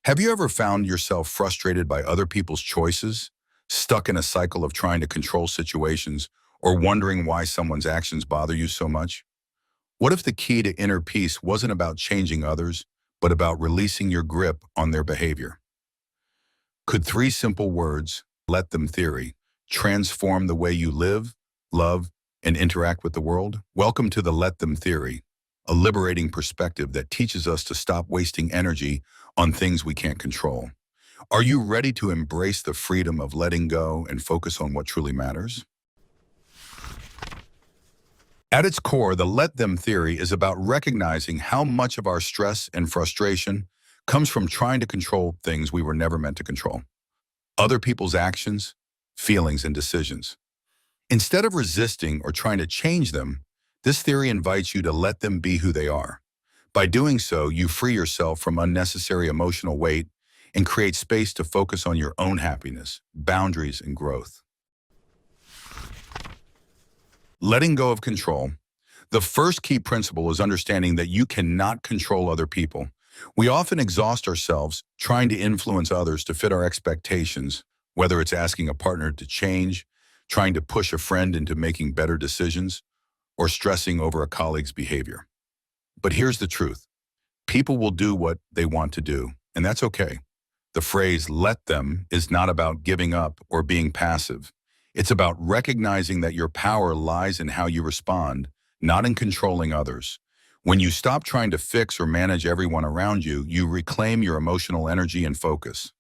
Have you ever found yourself frustrated by other people's choices, stuck in a cycle of trying to control situations, or wondering why someone's actions bother you so much? What if the key to inner peace wasn't about changing others, but about releasing your grip on their behavior? Could three simple words, let them theory, transform the way you live, love, and interact with the world? Welcome to the let them theory, a liberating perspective that teaches us to stop wasting energy on things we can't control. Are you ready to embrace the freedom of letting go and focus on what truly matters? At its core, the let them theory is about recognizing how much of our stress and frustration comes from trying to control things we were never meant to control. Other people's actions, feelings, and decisions. Instead of resisting or trying to change them, this theory invites you to let them be who they are. By doing so, you free yourself from unnecessary emotional weight and create space to focus on your own happiness, boundaries, and growth. Letting go of control. The first key principle is understanding that you cannot control other people. We often exhaust ourselves trying to influence others to fit our expectations, whether it's asking a partner to change, trying to push a friend into making better decisions, or stressing over a colleague's behavior. But here's the truth. People will do what they want to do, and that's okay. The phrase let them is not about giving up or being passive. It's about recognizing that your power lies in how you respond, not in controlling others. When you stop trying to fix or manage everyone around you, you reclaim your emotional energy and focus.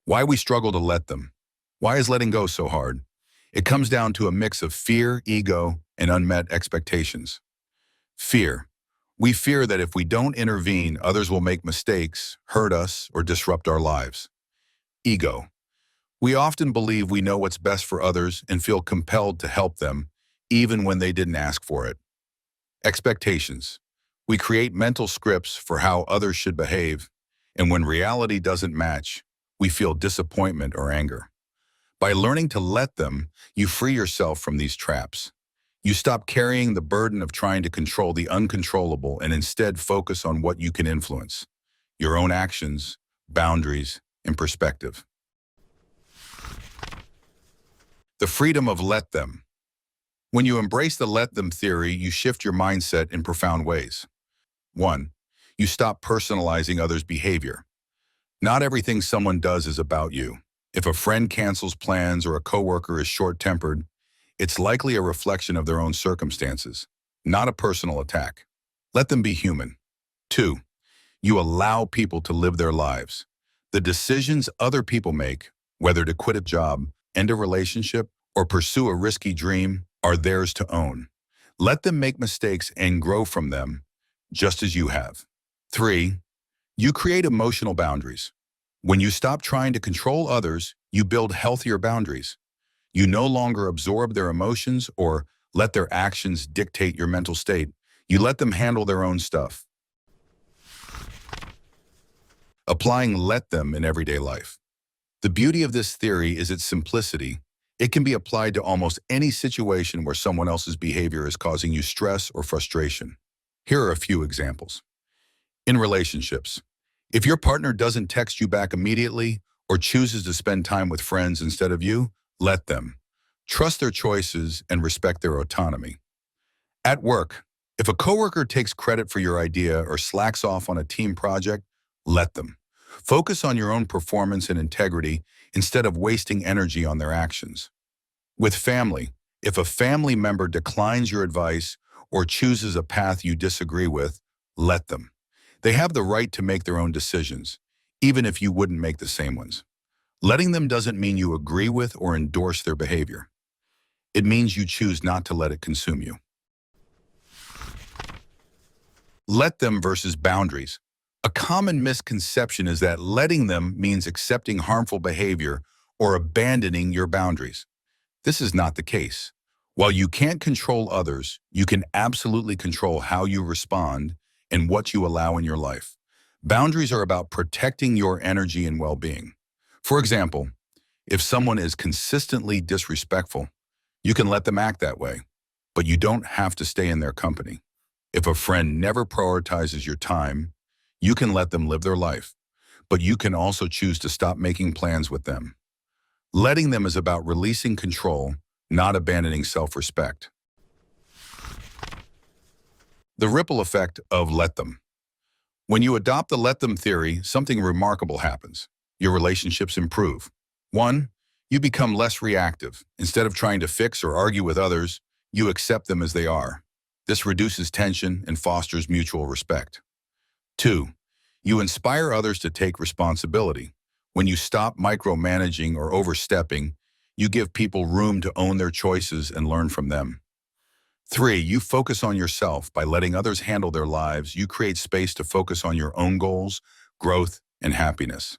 Why we struggle to let them. Why is letting go so hard? It comes down to a mix of fear, ego, and unmet expectations. Fear. We fear that if we don't intervene, others will make mistakes, hurt us, or disrupt our lives. Ego. We often believe we know what's best for others and feel compelled to help them, even when they didn't ask for it. Expectations. We create mental scripts for how others should behave, and when reality doesn't match, we feel disappointment or anger. By learning to let them, you free yourself from these traps. You stop carrying the burden of trying to control the uncontrollable and instead focus on what you can influence, your own actions, boundaries, and perspective. The freedom of let them. When you embrace the let them theory, you shift your mindset in profound ways. 1. You stop personalizing others' behavior. Not everything someone does is about you. If a friend cancels plans or a coworker is short-tempered, it's likely a reflection of their own circumstances, not a personal attack. Let them be human. 2. You allow people to live their lives. The decisions other people make, whether to quit a job, end a relationship, or pursue a risky dream, are theirs to own. Let them make mistakes and grow from them, just as you have. 3. You create emotional boundaries. When you stop trying to control others, you build healthier boundaries. You no longer absorb their emotions or let their actions dictate your mental state. You let them handle their own stuff. Applying let them in everyday life. The beauty of this theory is its simplicity. It can be applied to almost any situation where someone else's behavior is causing you stress or frustration. Here are a few examples. In relationships, if your partner doesn't text you back immediately or chooses to spend time with friends instead of you, let them. Trust their choices and respect their autonomy. At work, if a coworker takes credit for your idea or slacks off on a team project, let them. Focus on your own performance and integrity instead of wasting energy on their actions. With family, if a family member declines your advice or chooses a path you disagree with, let them. They have the right to make their own decisions, even if you wouldn't make the same ones. Letting them doesn't mean you agree with or endorse their behavior. It means you choose not to let it consume you. Let them versus boundaries. A common misconception is that letting them means accepting harmful behavior or abandoning your boundaries. This is not the case. While you can't control others, you can absolutely control how you respond and what you allow in your life. Boundaries are about protecting your energy and well-being. For example, if someone is consistently disrespectful, you can let them act that way, but you don't have to stay in their company. If a friend never prioritizes your time, You can let them live their life, but you can also choose to stop making plans with them. Letting them is about releasing control, not abandoning self-respect. The ripple effect of let them. When you adopt the let them theory, something remarkable happens. Your relationships improve. 1. You become less reactive. Instead of trying to fix or argue with others, you accept them as they are. This reduces tension and fosters mutual respect. 2. You inspire others to take responsibility. When you stop micromanaging or overstepping, you give people room to own their choices and learn from them. 3. You focus on yourself. By letting others handle their lives, you create space to focus on your own goals, growth, and happiness.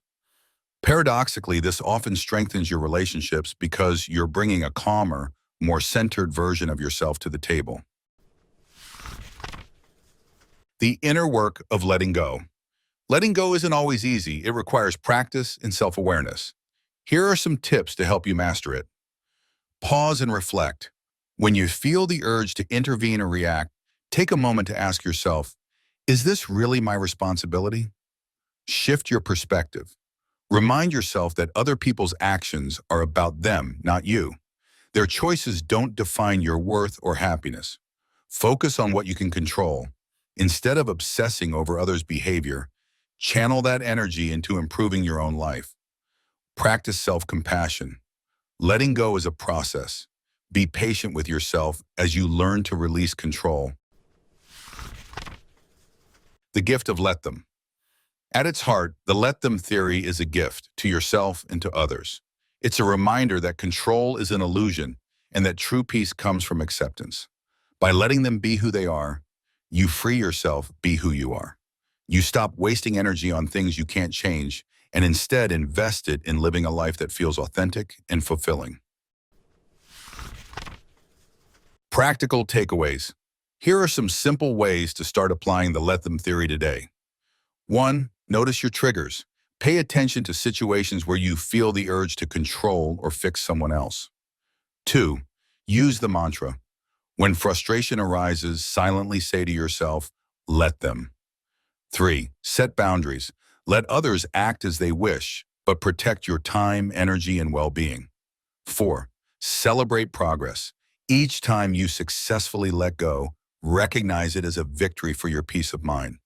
Paradoxically, this often strengthens your relationships because you're bringing a calmer, more centered version of yourself to the table. The inner work of letting go. Letting go isn't always easy. It requires practice and self-awareness. Here are some tips to help you master it. Pause and reflect. When you feel the urge to intervene or react, take a moment to ask yourself, is this really my responsibility? Shift your perspective. Remind yourself that other people's actions are about them, not you. Their choices don't define your worth or happiness. Focus on what you can control. Instead of obsessing over others' behavior, channel that energy into improving your own life. Practice self-compassion. Letting go is a process. Be patient with yourself as you learn to release control. The gift of let them. At its heart, the let them theory is a gift to yourself and to others. It's a reminder that control is an illusion and that true peace comes from acceptance. By letting them be who they are, you free yourself be who you are. You stop wasting energy on things you can't change and instead invest it in living a life that feels authentic and fulfilling. Practical takeaways. Here are some simple ways to start applying the let them theory today. 1. Notice your triggers. Pay attention to situations where you feel the urge to control or fix someone else. 2. Use the mantra. When frustration arises, silently say to yourself, let them. 3. Set boundaries. Let others act as they wish, but protect your time, energy, and well-being. 4. Celebrate progress. Each time you successfully let go, recognize it as a victory for your peace of mind.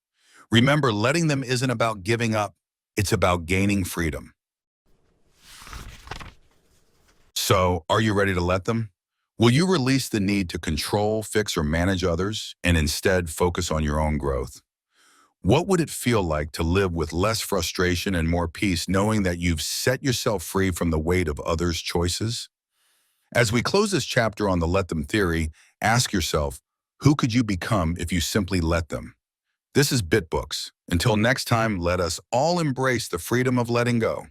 Remember, letting them isn't about giving up, it's about gaining freedom. So, are you ready to let them? Will you release the need to control, fix, or manage others and instead focus on your own growth? What would it feel like to live with less frustration and more peace, knowing that you've set yourself free from the weight of others' choices? As we close this chapter on the let them theory, ask yourself, who could you become if you simply let them? This is BitBooks. Until next time, let us all embrace the freedom of letting go.